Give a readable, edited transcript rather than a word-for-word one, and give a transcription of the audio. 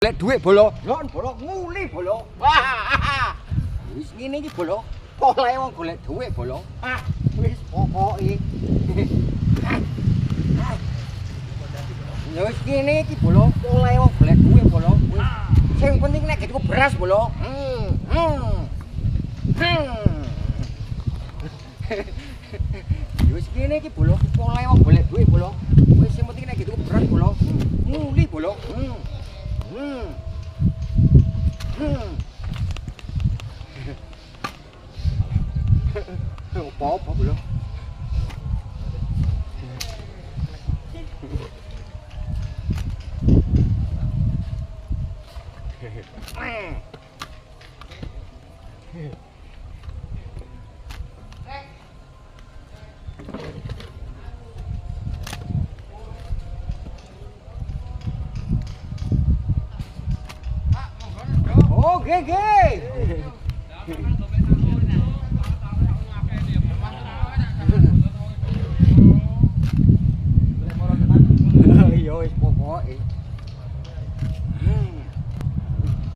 Lek dhuwit bolo. Lon bolo nguli bolo. Wah. Wis ngene iki bolo. Oleh wong golek dhuwit bolo. Ah, wis pokoke. Ya wis ngene iki bolo. Oleh wong golek dhuwit bolo. Wis sing penting nek cukup beras bolo. Wis ngene iki bolo. Oleh wong golek dhuwit bolo. Wis sing penting nek cukup beras bolo. Nguli bolo. Apa-apa bolo. Oh, nggih.